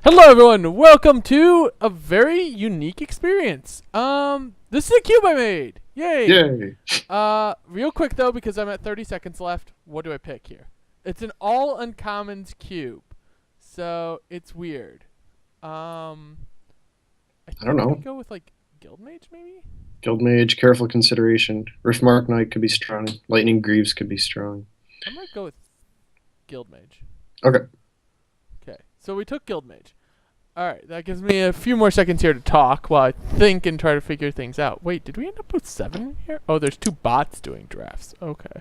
Hello everyone, welcome to a very unique experience. This is a cube I made. Yay! Yay. Real quick though, because I'm at 30 seconds left, what do I pick here? It's an all uncommons cube. So it's weird. I I don't think I know. go with like Guild Mage maybe? Guild Mage, careful consideration. Riftmark Knight could be strong. Lightning Greaves could be strong. I might go with Guild Mage. Okay. Okay, so we took Guild Mage. Alright, that gives me a few more seconds here to talk while I think and try to figure things out. Wait, did we end up with 7 here? Oh, there's 2 bots doing drafts. Okay.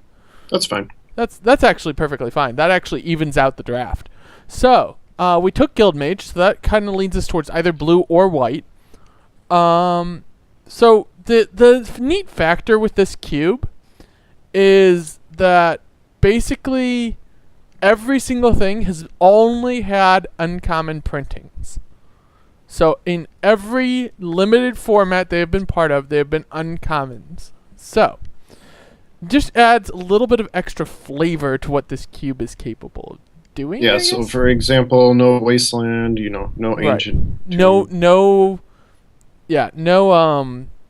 That's fine. That's actually perfectly fine. That actually evens out the draft. So, we took Guild Mage, so that kind of leads us towards either blue or white. So the neat factor with this cube is that basically every single thing has only had uncommon printings. So in every limited format they have been part of, they have been uncommons. So just adds a little bit of extra flavor to what this cube is capable of doing. Yeah, I so guess? for example, no Wasteland, no Right. Ancient. No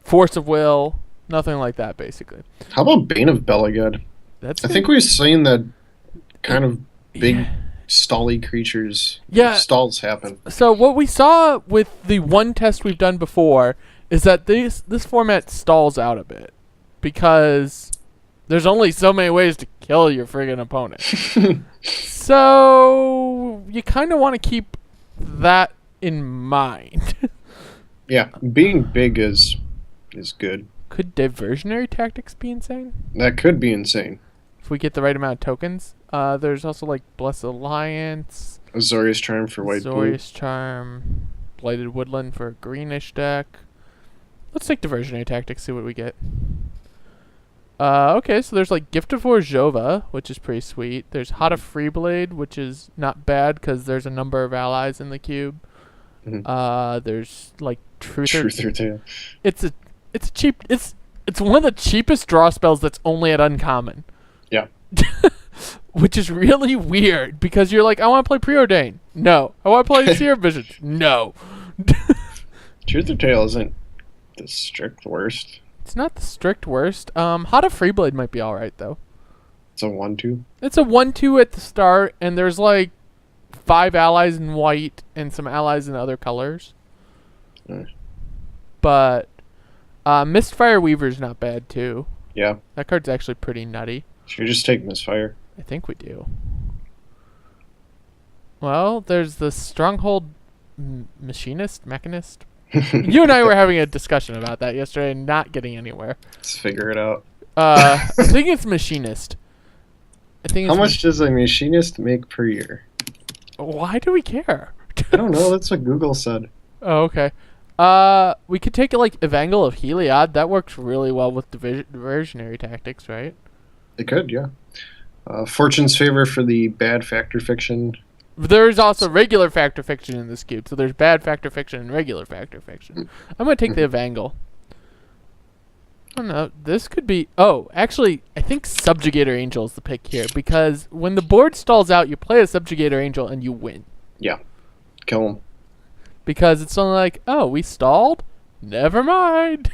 force of will, nothing like that basically. How about Bane of Beleged? That's I think we've seen that kind of big yeah. stally creatures. Yeah. Stalls happen. So what we saw with the one test we've done before is that this format stalls out a bit because there's only so many ways to kill your friggin' opponent. So you kind of want to keep that in mind. Yeah, being big is good. Could diversionary tactics be insane? That could be insane. If we get the right amount of tokens. There's also like Blessed Alliance, Azorius Charm for white blue. Azorius Charm, Blighted Woodland for a greenish deck. Let's take diversionary tactics, see what we get. Okay, so there's like Gift of Orzhova, which is pretty sweet. There's Hada Freeblade, which is not bad because there's a number of allies in the cube. There's like Truther Tail. It's one of the cheapest draw spells that's only at uncommon. Yeah. Which is really weird because you're like, I want to play Preordain. No. I want to play Seer Visions. No. Truther Tail isn't the strict worst. It's not the strict worst. Hada Freeblade might be alright though. It's a 1/2. It's a 1/2 at the start, and there's like 5 allies in white and some allies in other colors. Nice. But Mistfire Weaver's not bad too. Yeah. That card's actually pretty nutty. Should we just take Misfire? I think we do. Well, there's the Stronghold Mechanist. You and I were having a discussion about that yesterday and not getting anywhere. Let's figure it out. I think it's Machinist. How much does a machinist make per year? Why do we care? I don't know. That's what Google said. Oh, okay. We could take it like Evangel of Heliod. That works really well with diversionary tactics, right? It could, yeah. Fortune's Favor for the bad factor fiction. There's also regular factor fiction in this cube, so there's bad factor fiction and regular factor fiction. I'm gonna take the Evangel. I don't know. This could be. Oh, actually, I think Subjugator Angel is the pick here because when the board stalls out, you play a Subjugator Angel and you win. Yeah. Kill him. Because it's only like, oh, we stalled? Never mind.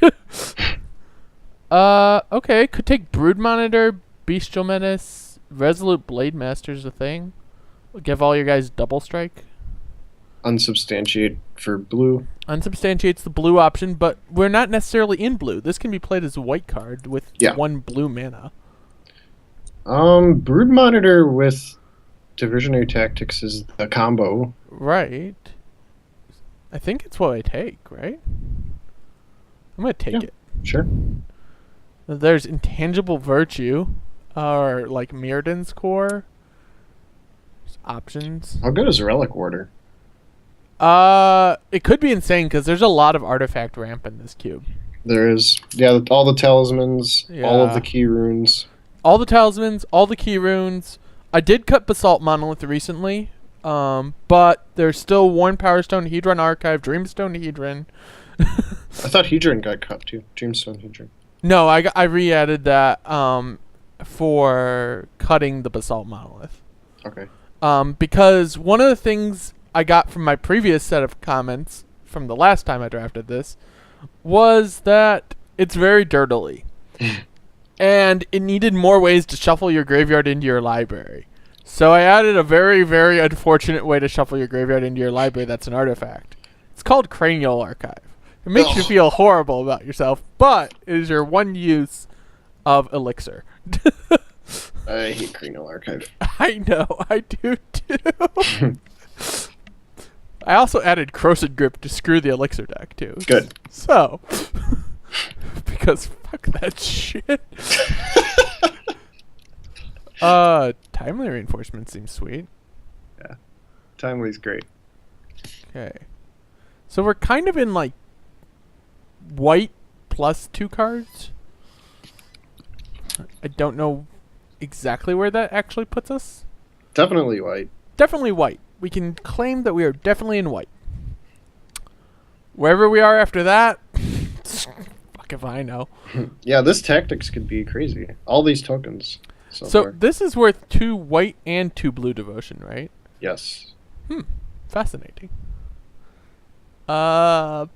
Okay. Could take Brood Monitor, Bestial Menace, Resolute Blade Master's a thing. Give all your guys double strike. Unsubstantiate for blue. Unsubstantiates the blue option, but we're not necessarily in blue. This can be played as a white card with 1 blue mana. Brood Monitor with Diversionary Tactics is the combo. Right. I think it's what I take, right? I'm going to take it. Sure. There's Intangible Virtue, or like Mirrodin's Core. There's options. How good is Relic Warder? It could be insane because there's a lot of artifact ramp in this cube. There is. Yeah, all the talismans, all of the key runes. All the talismans, all the key runes. I did cut Basalt Monolith recently, but there's still Worn Powerstone, Hedron Archive, Dreamstone Hedron. I thought Hedron got cut too. Dreamstone Hedron. No, I re-added that for cutting the Basalt Monolith. Okay. Because one of the things I got from my previous set of comments from the last time I drafted this was that it's very dirtily. And it needed more ways to shuffle your graveyard into your library. So I added a very, very unfortunate way to shuffle your graveyard into your library that's an artifact. It's called Cranial Archive. It makes you feel horrible about yourself, but it is your one use of Elixir. I hate Cranial Archive. I know, I do too. I also added Corrosive Grip to screw the Elixir deck too. Good. So, because fuck that shit. Timely Reinforcement seems sweet. Yeah. Timely's great. Okay. So we're kind of in like white plus 2 cards. I don't know exactly where that actually puts us. Definitely white. Definitely white. We can claim that we are definitely in white. Wherever we are after that, fuck if I know. Yeah, this tactics could be crazy. All these tokens. So this is worth 2 white and 2 blue devotion, right? Yes. Fascinating. Blessed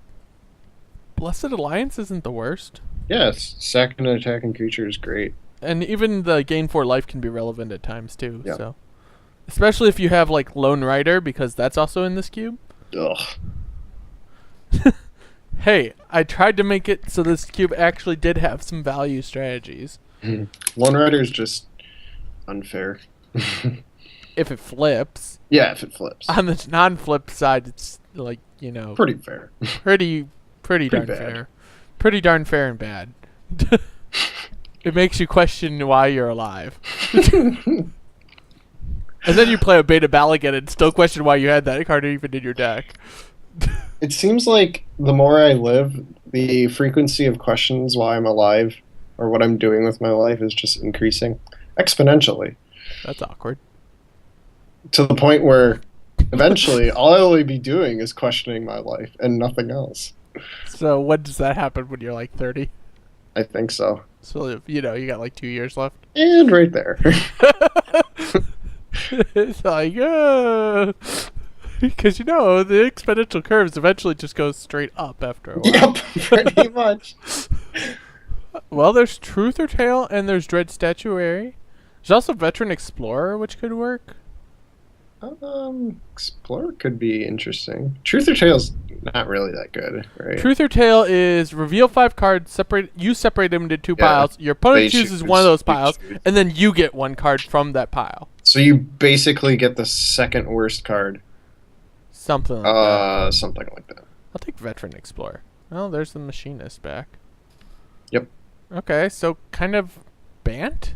Alliance isn't the worst. Yes, second attacking creature is great. And even the gain 4 life can be relevant at times too. Yeah. So, especially if you have like Lone Rider, because that's also in this cube. Ugh. Hey, I tried to make it so this cube actually did have some value strategies. Lone Rider is just unfair. If it flips. Yeah, if it flips. On the non-flip side, it's like, you know, Pretty fair. pretty darn bad. fair. Pretty darn fair and bad. It makes you question why you're alive. And then you play a Beta Balagan and still question why you had that card even in your deck. It seems like the more I live, the frequency of questions why I'm alive or what I'm doing with my life is just increasing exponentially. That's awkward. To the point where eventually all I'll be doing is questioning my life and nothing else. So when does that happen, when you're like 30? I think so. So, you know, you got like 2 years left. And right there. It's like, because, you know, the exponential curves eventually just go straight up after a while. Yep, pretty much. Well, there's Truth or Tale, and there's Dread Statuary. There's also Veteran Explorer, which could work. Explorer could be interesting. Truth or Tale's not really that good, right? Truth or Tale is reveal 5 cards, you separate them into 2 piles, your opponent chooses one of those piles, and then you get 1 card from that pile. So you basically get the second worst card. Something like that. Something like that. I'll take Veteran Explorer. Oh, there's the Machinist back. Yep. Okay, so kind of Bant?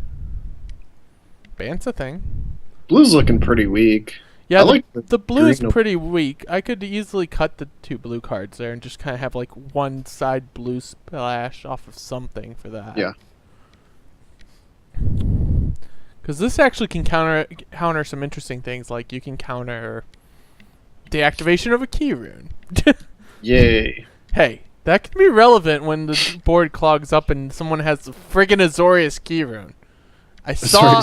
Bant's a thing. Blue's looking pretty weak. Yeah, like the blue is green. pretty weak. I could easily cut the 2 blue cards there and just kind of have like one side blue splash off of something for that. Yeah. Because this actually can counter some interesting things, like you can counter the activation of a key rune. Yay. Hey, that can be relevant when the board clogs up and someone has the friggin' Azorius key rune. I saw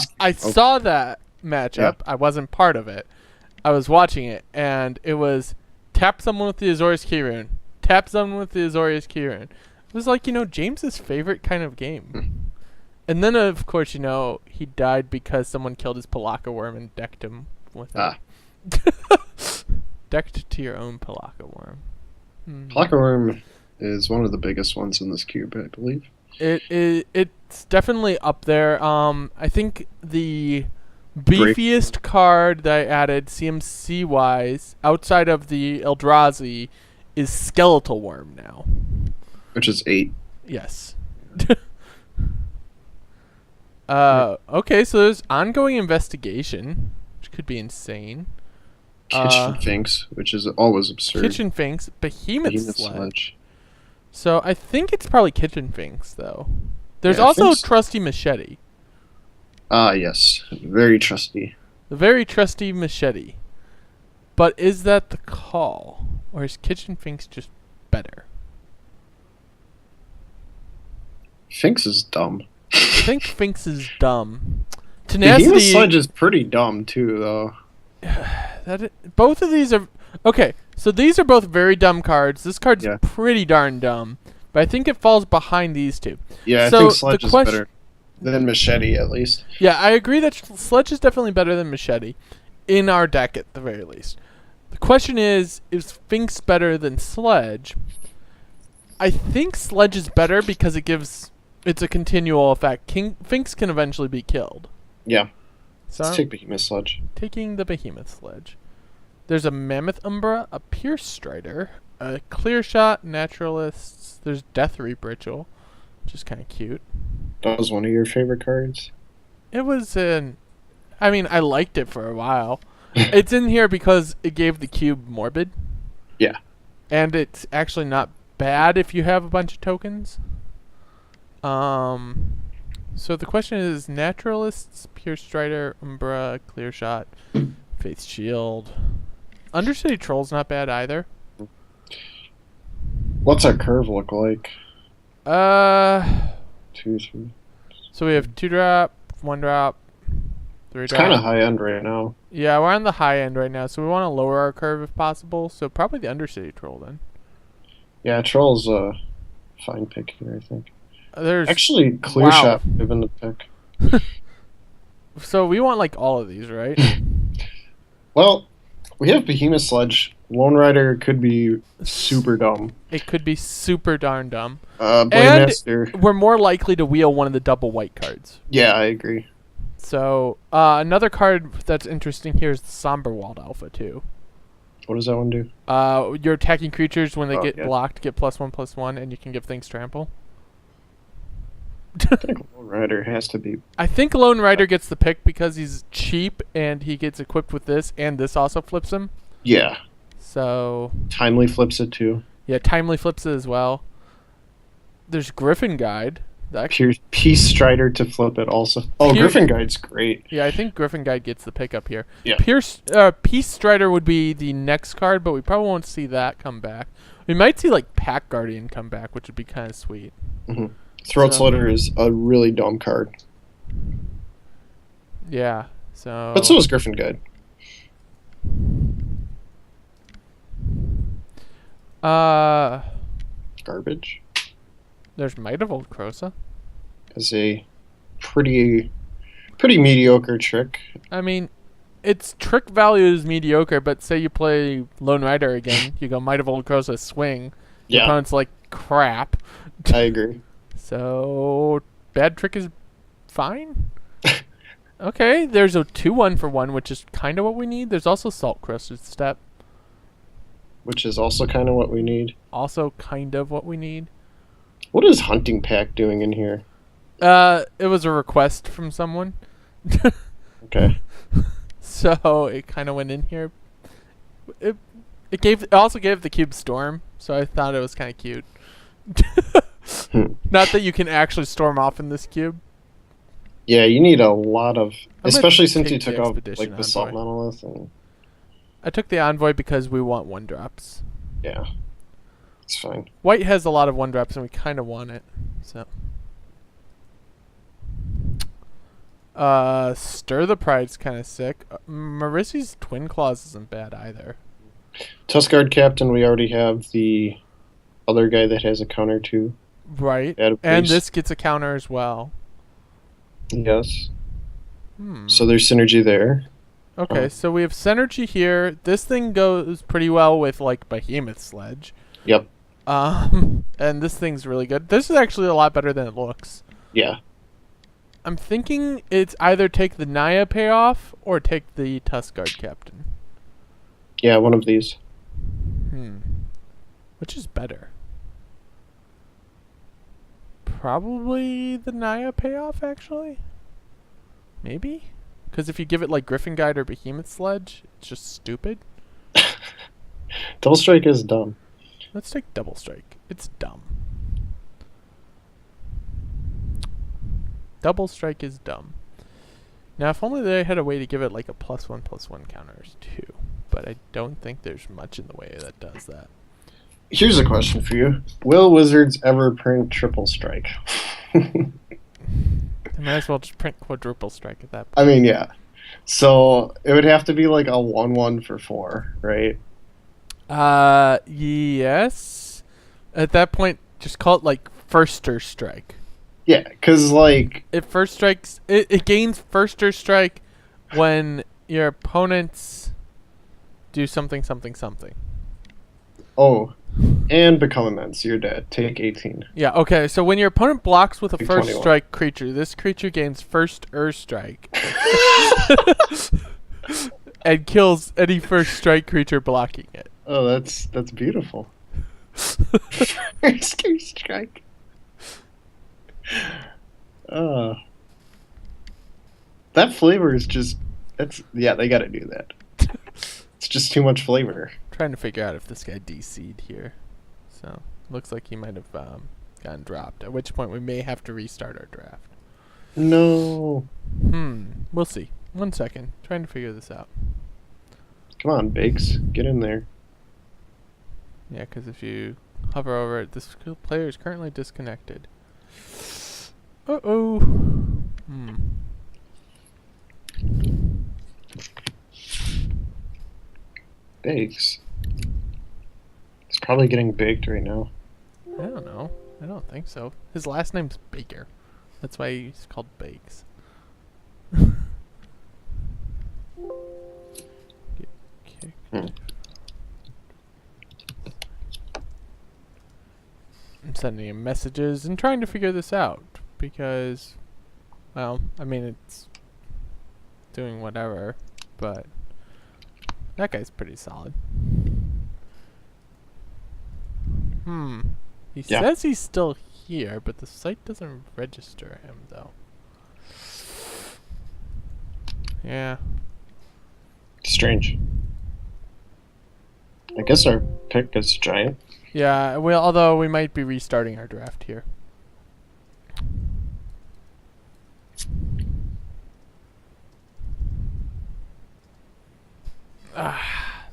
that matchup. Yeah. I wasn't part of it. I was watching it, and it was tap someone with the Azorius key rune, tap someone with the Azorius key rune. It was like, you know, James's favorite kind of game. And then, of course, you know, he died because someone killed his Palaka worm and decked him with it. Decked to your own Palaka worm. Palaka worm is one of the biggest ones in this cube, I believe. It's definitely up there. I think the beefiest card that I added CMC wise outside of the Eldrazi is Skeletal Worm now. Which is 8. Yes. Okay, so there's Ongoing Investigation, which could be insane. Kitchen Finks, which is always absurd. Kitchen Finks, Behemoth Sledge. Sledge. So I think it's probably Kitchen Finks, though. There's Yeah, also Finks- Trusty Machete. Ah, yes. Very trusty. The very trusty Machete. But is that the call? Or is Kitchen Finks just better? Finks is dumb. I think Finks is dumb. Behemoth Tenacity. Sledge is pretty dumb, too, though. Both of these are. Okay, so these are both very dumb cards. This card's Yeah. pretty darn dumb, but I think it falls behind these two. Yeah, I So think the Sledge is question, better than Machete, at least. yeah, I agree that Sledge is definitely better than Machete, in our deck at the very least. The question is Finks better than Sledge? I think Sledge is better because it's a continual effect. Finks can eventually be killed. Yeah. So Let's take Behemoth Sledge. taking the Behemoth Sledge. There's a Mammoth Umbra, a Pierce Strider, a Clear Shot, Naturalists. There's Death Reap Ritual, which is kind of cute. That was one of your favorite cards. It was I liked it for a while. It's in here because it gave the cube Morbid. Yeah. And it's actually not bad if you have a bunch of tokens. So the question is Naturalists, Pierce Strider, Umbra, Clear Shot, Faith Shield. Undercity Troll's not bad either. What's our curve look like? 2, 3. So we have 2-drop, 1-drop, 3-drop. It's kind of high end right now. Yeah, we're on the high end right now, so we want to lower our curve if possible. So probably the Undercity Troll then. Yeah, Troll's a fine pick here, I think. There's Actually, Clear wow. Shot would have been the pick. So we want like all of these, right? Well, we have Behemoth Sledge. Lone Rider could be super dumb. It could be super darn dumb. Blade And Master. we're more likely to wheel one of the double white cards. Yeah, I agree. So another card that's interesting here is the Somberwald Alpha too. What does that one do? Your attacking creatures when they get yeah. blocked get +1/+1, and you can give things trample. I think Lone Rider has to be. I think Lone Rider gets the pick because he's cheap and he gets equipped with this, and this also flips him. Yeah. So Timely flips it too. yeah, Timely flips it as well. There's Griffin Guide. Peace Strider to flip it also. Oh, Griffin Guide's great. Yeah, I think Griffin Guide gets the pick up here. Yeah. Peace Strider would be the next card, but we probably won't see that come back. We might see like Pack Guardian come back, which would be kind of sweet. Mm-hmm. Throat Slitter is a really dumb card. Yeah. So. But so is Griffin Guide. Garbage. There's Might of Old Krosa. As a pretty mediocre trick. I mean, its trick value is mediocre, but say you play Lone Rider again, you go Might of Old Krosa swing. Your opponent's like crap. I agree. So bad trick is fine. Okay, there's a 2-1 for 1, which is kind of what we need. There's also Salt Crusted Step. Which is also kind of what we need. Also kind of what we need. What is Hunting Pack doing in here? It was a request from someone. Okay. So it kind of went in here. It also gave the cube Storm, so I thought it was kind of cute. Not that you can actually storm off in this cube. Yeah, you need a lot of, especially since you take took the out Expedition like the Salt Envoy. Monolith. And I took the Envoy because we want 1-drops. yeah, it's fine. White has a lot of 1-drops, and we kind of want it. So, Stir the Pride's kind of sick. Marissy's Twin Claws isn't bad either. Tuskguard Captain, we already have the other guy that has a counter too. Right, Add a and priest. this gets a counter as well. Yes. So there's synergy there. Okay, so we have synergy here. This thing goes pretty well with like Behemoth Sledge. Yep. And this thing's really good. This is actually a lot better than it looks. Yeah. I'm thinking it's either take the Naya payoff or take the Tuskguard Captain. Yeah, one of these. Which is better? Probably the Naya payoff, actually. Maybe? Because if you give it like Griffin Guide or Behemoth Sledge, it's just stupid. Double Strike is dumb. Let's take Double Strike. It's dumb. Double Strike is dumb. Now, if only they had a way to give it like a +1/+1 counters too. But I don't think there's much in the way that does that. Here's a question for you. Will Wizards ever print Triple Strike? They might as well just print Quadruple Strike at that point. I mean, yeah. So it would have to be like a 1/1 for 4, right? Yes. At that point, just call it like firster strike. Yeah, because like It first strikes. It gains firster strike when your opponents do something. oh, and become immense. You're dead. Take 18. Yeah. Okay. So when your opponent blocks with a Take first 21. strike creature, this creature gains first strike and kills any first strike creature blocking it. Oh, that's beautiful. First strike. Uh, that flavor is just yeah, they gotta do that. It's just too much flavor. Trying to figure out if this guy DC'd here. So looks like he might have gotten dropped. At which point we may have to restart our draft. No. We'll see. 1 second. Trying to figure this out. Come on, Bakes. Get in there. Yeah, because if you hover over it, this player is currently disconnected. Uh-oh. Bakes. He's probably getting baked right now. I don't know. I don't think so. His last name's Baker. That's why he's called Bakes. Get kicked. I'm sending him messages and trying to figure this out because, well, I mean, it's doing whatever, but that guy's pretty solid. He says he's still here, but the site doesn't register him, though. Yeah. Strange. I guess our pick is giant. Yeah, well, although we might be restarting our draft here.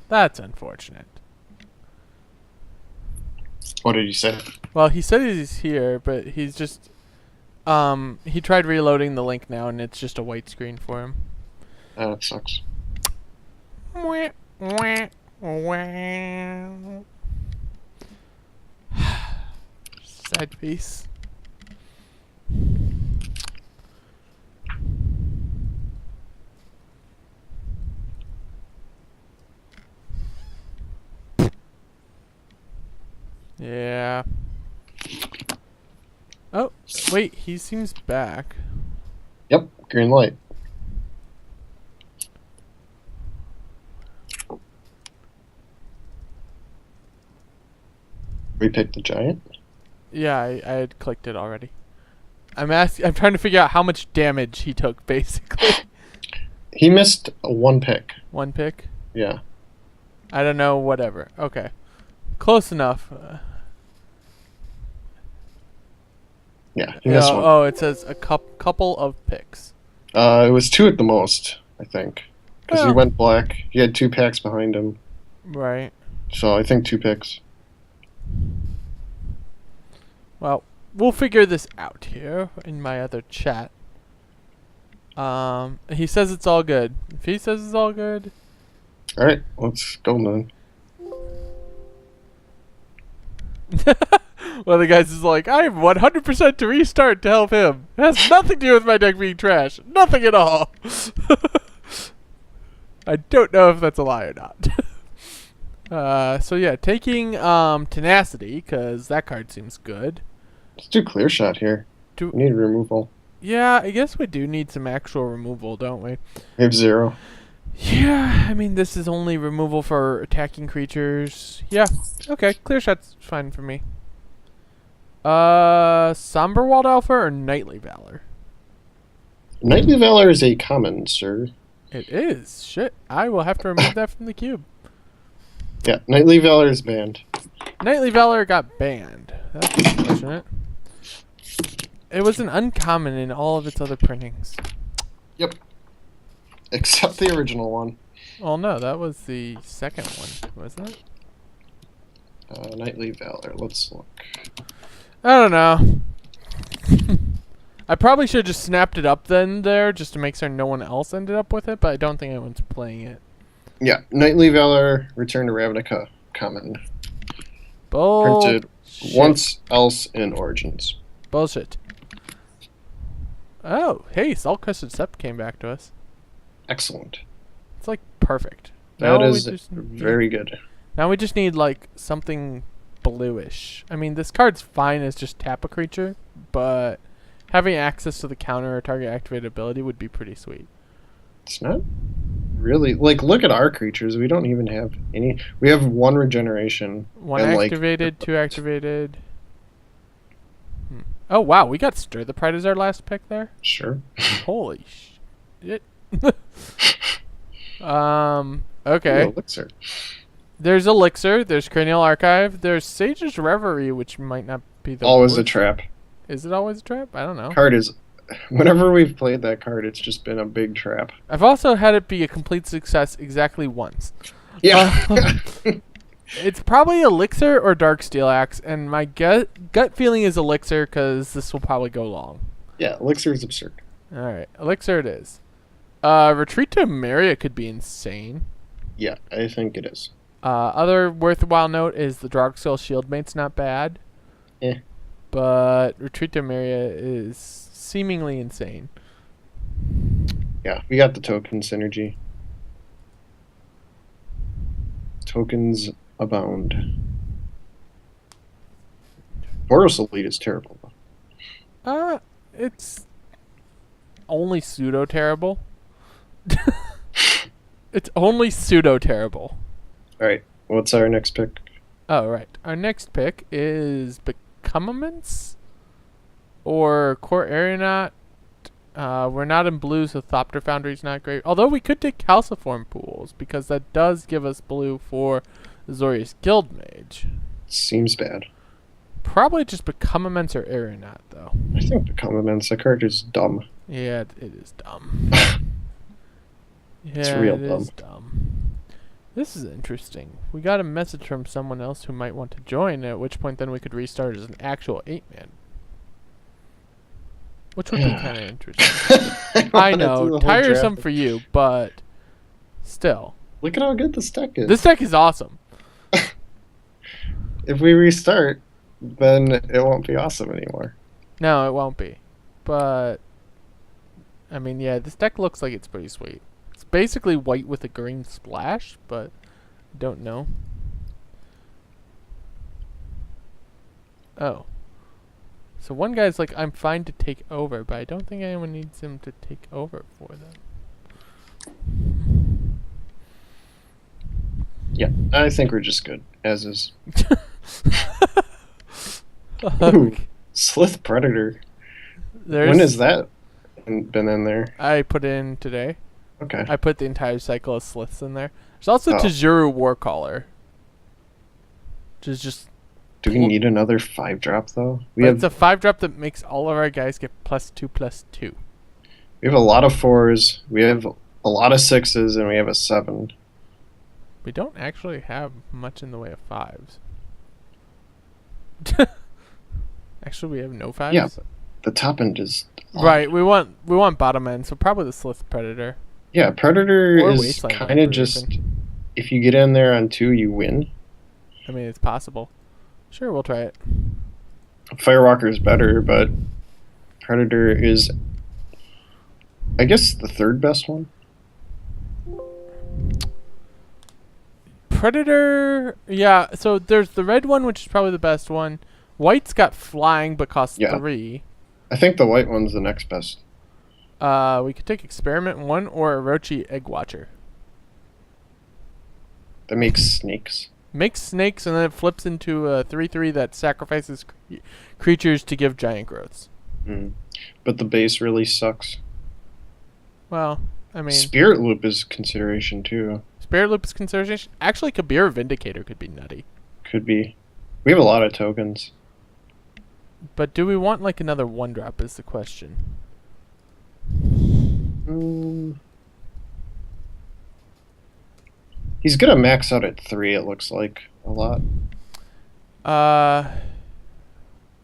That's unfortunate. What did you say? Well, he said he's here, but he's just... he tried reloading the link now, and it's just a white screen for him. Oh, that sucks. Sad piece. Yeah. Oh, wait, he seems back. Yep, green light. We picked the giant? Yeah, I had clicked it already. I'm trying to figure out how much damage he took, basically. He missed one pick. One pick? Yeah. I don't know, whatever. Okay. Close enough. Yeah, he missed one. Oh, it says a couple of picks. It was 2 at the most, I think. Because he Oh. went black. He had 2 packs behind him. Right. So I think 2 picks. Well, we'll figure this out here in my other chat. He says it's all good. If he says it's all good... Alright, let's go then. One of the guys is like, I'm 100% to restart to help him. It has nothing to do with my deck being trash. Nothing at all. I don't know if that's a lie or not. So yeah, taking Tenacity, because that card seems good. Let's do clear shot here. We need removal. Yeah, I guess we do need some actual removal, don't we? We have 0. Yeah, I mean, this is only removal for attacking creatures. Yeah, okay, clear shot's fine for me. Somberwald Alpha or Knightly Valor? Knightly Valor is a common, sir. It is. Shit, I will have to remove that from the cube. Yeah, Knightly Valor is banned. Knightly Valor got banned. That's unfortunate. It was an uncommon in all of its other printings. Yep. Except the original one. Well, no, that was the second one, wasn't it? Knightly Valor, let's look. I don't know. I probably should have just snapped it up then there, just to make sure no one else ended up with it, but I don't think anyone's playing it. Yeah, Knightly Valor, Return to Ravnica. common. Bullshit. Printed once else in Origins. Bullshit. Oh, hey, Salt Crested Sept came back to us. Excellent. It's like perfect. That Now we is just very good. Now we just need like something bluish. I mean, this card's fine as just tap a creature, but having access to the counter or target activated ability would be pretty sweet. It's not really like look at our creatures. We don't even have any. We have one regeneration. One and, activated, two activated. Oh wow, we got Stir the Pride as our last pick there. Sure. Holy shit. Okay. Ooh, Elixir. There's Elixir, there's Cranial Archive, there's Sage's Reverie, which might not be the Always a worst. trap. Is it always a trap? I don't know. Card is. Whenever we've played that card, it's just been a big trap. I've also had it be a complete success exactly once. Yeah. It's probably Elixir or Dark Steel Axe, and my gut feeling is Elixir because this will probably go long. Yeah, Elixir is absurd. Alright, Elixir it is. Retreat to Maria could be insane. Yeah, I think it is. Other worthwhile note is the Drogsteel Shieldmate's not bad. Eh. But Retreat to Maria is seemingly insane. Yeah, we got the token synergy. Tokens abound. Boros Elite is terrible, though. It's only pseudo terrible. It's only pseudo terrible. Alright, what's our next pick? Oh, right. Our next pick is Becomaments or Core Aeronaut. We're not in blue, so Thopter Foundry's not great. Although we could take Calciform Pools, because that does give us blue for Azorius Guildmage. Seems bad. Probably just Becomaments or Aeronaut, though. I think Become Immense. That card is dumb. Yeah, it is dumb. It's real it dumb. is dumb. This is interesting. We got a message from someone else who might want to join, at which point then we could restart as an actual 8-man. Which would be kind of interesting. I know, tiresome for you, but still. Look at how good this deck is. This deck is awesome. If we restart, then it won't be awesome anymore. No, it won't be. But, I mean, yeah, this deck looks like it's pretty sweet. It's basically white with a green splash, but I don't know. Oh. So one guy's like, I'm fine to take over, but I don't think anyone needs him to take over for them. Yeah, I think we're just good, as is. Ooh, Slith Predator. When has that been in there? I put in today. Okay. I put the entire cycle of Sliths in there. There's also Oh. Tajuru Warcaller. Which is just... Do we need another 5-drop, though? It's a 5-drop that makes all of our guys get +2/+2. We have a lot of 4s, we have a lot of 6s, and we have a 7. We don't actually have much in the way of 5s. Actually, we have no 5s? Yeah. The top end is... Right, we want bottom end, so probably the Slith Predator. Yeah, Predator Or is Wasteland kind of Viper just... even. If you get in there on 2, you win. I mean, it's possible. Sure, we'll try it. Firewalker is better, but Predator is, I guess, the third best one. Predator, yeah, so there's the red one, which is probably the best one. White's got flying, but costs 3. I think the white one's the next best. We could take Experiment 1 or Orochi Egg Watcher. That makes snakes. Makes snakes, and then it flips into a 3/3 that sacrifices creatures to give giant growths. But the base really sucks. Well, I mean... Spirit Loop is consideration, too. Spirit Loop is consideration. Actually, Kabir Vindicator could be nutty. Could be. We have a lot of tokens. But do we want, like, another 1-drop is the question. He's gonna max out at 3, it looks like. A lot.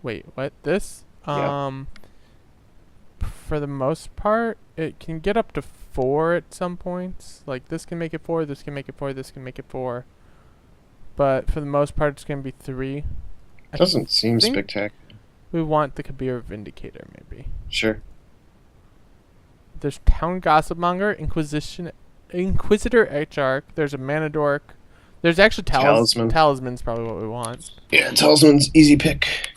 Wait, what? This? Yeah. For the most part, it can get up to 4 at some points. Like, this can make it 4, this can make it 4, this can make it 4. but for the most part, it's going to be 3. Doesn't seem think spectacular. we want the Kabir Vindicator, maybe. Sure. There's Town Gossipmonger, Inquisitor Exarch. There's a Mana Dork. There's actually Talisman. Talisman's probably what we want. Yeah, Talisman's easy pick.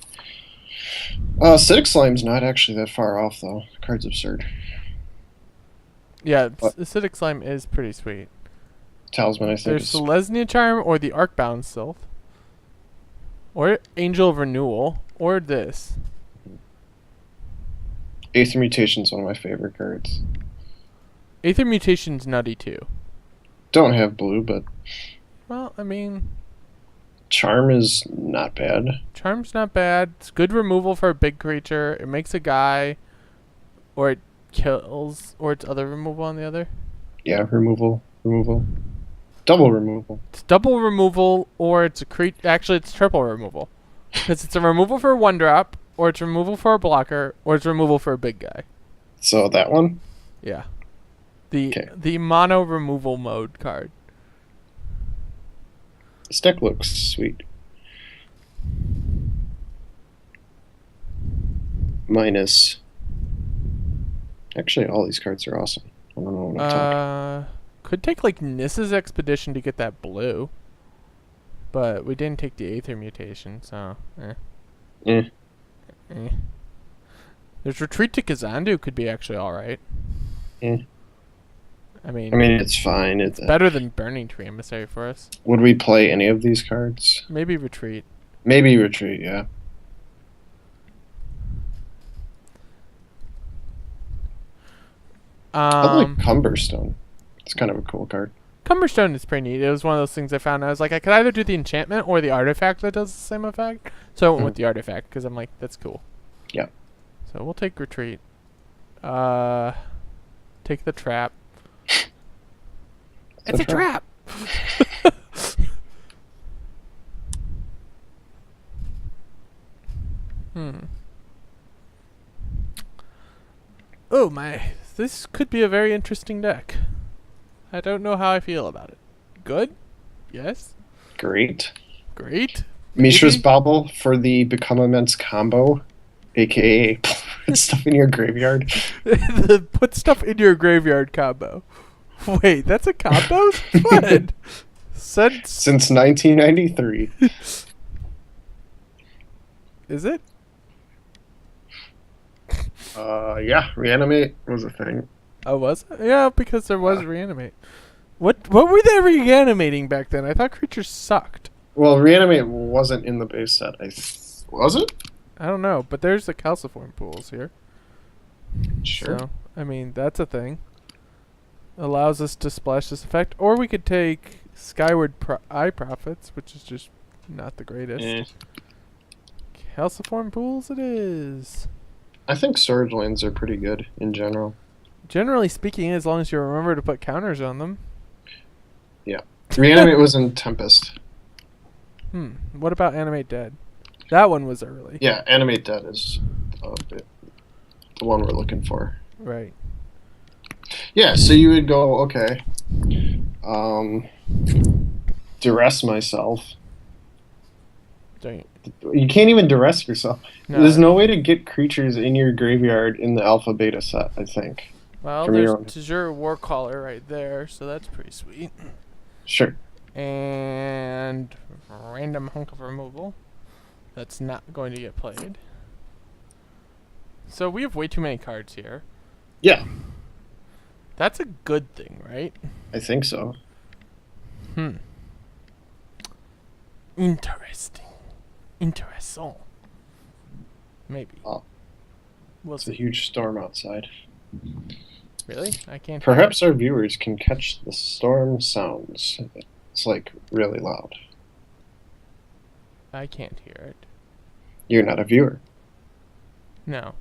Acidic Slime's not actually that far off, though. The card's absurd. Yeah, What? Acidic Slime is pretty sweet. Talisman, I think, There's is... Selesnya Charm or the Arcbound Sylph. Or Angel of Renewal. Or this. Aether Mutation's one of my favorite cards. Aether Mutation's nutty too. Don't have blue, but Well, I mean, Charm is not bad. Charm's not bad. It's good removal for a big creature. It makes a guy. Or it kills. Or it's other removal on the other. Yeah, removal. Double removal. It's double removal, or it's actually, it's triple removal. Because it's a removal for a 1-drop, or it's removal for a blocker, or it's removal for a big guy. So that one? Yeah. Okay. The mono removal mode card. This deck looks sweet. Minus... Actually, all these cards are awesome. I don't know what I'm talking. Could take like Nissa's Expedition to get that blue. But we didn't take the Aether Mutation, so Eh. There's Retreat to Kazandu could be actually alright. Eh. I mean, It's fine. it's better than Burning Tree Emissary for us. Would we play any of these cards? Maybe Retreat. Maybe Retreat, yeah. I like Cumberstone. It's kind of a cool card. Cumberstone is pretty neat. It was one of those things I found. I was like, I could either do the enchantment or the artifact that does the same effect. So I went with the artifact because I'm like, that's cool. Yeah. So we'll take Retreat. Take the trap. It's a trap. Oh my, this could be a very interesting deck. I don't know how I feel about it. Good? Yes? Great. Great? Mishra's Maybe? Bauble for the Become Immense combo, aka put stuff in your graveyard. The put stuff in your graveyard combo. Wait, that's a combo? What? Since 1993. Is it? Yeah, Reanimate was a thing. Oh, was it? Yeah, because there was Reanimate. What were they reanimating back then? I thought creatures sucked. Well, Reanimate wasn't in the base set. Was it? I don't know, but there's the calciform pools here. Sure. So, I mean, that's a thing. Allows us to splash this effect. Or we could take Skyward Eye Prophets, which is just not the greatest. Calciform pools it is. I think storage lands are pretty good in general. Generally speaking, as long as you remember to put counters on them. Yeah. Reanimate was in Tempest. What about Animate Dead? That one was early. Yeah, Animate Dead is the one we're looking for. Right. Yeah, so you would go, okay, duress myself. Don't You can't even duress yourself. No. There's no way to get creatures in your graveyard in the alpha beta set, I think. Well, From there's your own- Tajur Warcaller right there, so that's pretty sweet. Sure. And random hunk of removal. That's not going to get played. So we have way too many cards here. Yeah, That's a good thing, right? I think so. Interesting. Interessant. Maybe. Oh. We'll It's a see. huge storm outside. Really? I can't. Perhaps our viewers can catch the storm sounds. It's like really loud. I can't hear it. You're not a viewer. No.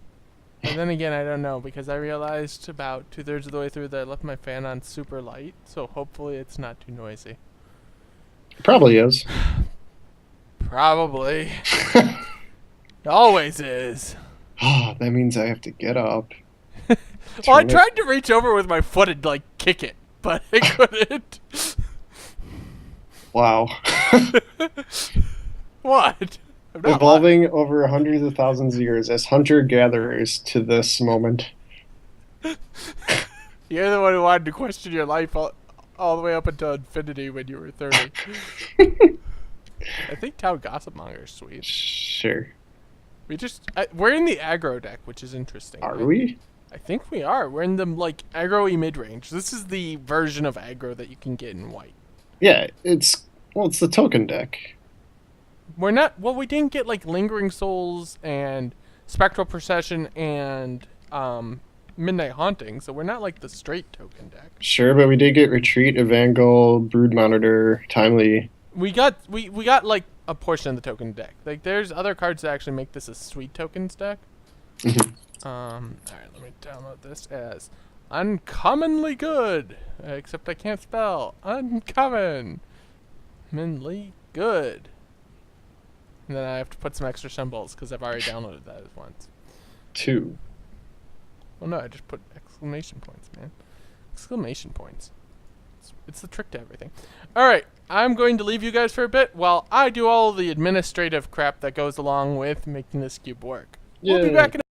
But then again, I don't know because I realized about 2/3 of the way through that I left my fan on super light, so hopefully it's not too noisy. It probably is. Probably. It always is. Ah, that means I have to get up. Well, I turn it- tried to reach over with my foot and like kick it, but I couldn't. Wow. What? I'm not Evolving over hundreds of thousands of years as hunter-gatherers to this moment. You're the one who wanted to question your life all the way up until infinity when you were 30. I think Town Gossipmonger is sweet. Sure. We're in the aggro deck, which is interesting. Are right? we? I think we are. We're in the like aggro-y mid-range. This is the version of aggro that you can get in white. Yeah, it's the token deck. We're not. Well, we didn't get like Lingering Souls and Spectral Procession and Midnight Haunting, so we're not like the straight token deck. Sure, but we did get Retreat, Evangel, Brood Monitor, Timely. We got like a portion of the token deck. Like there's other cards that actually make this a sweet tokens deck. All right, let me download this as uncommonly good. Except I can't spell uncommonly good. And then I have to put some extra symbols because I've already downloaded that once. 2. Well, no, I just put exclamation points, man. Exclamation points. It's the trick to everything. All right, I'm going to leave you guys for a bit while I do all the administrative crap that goes along with making this cube work. We'll be back in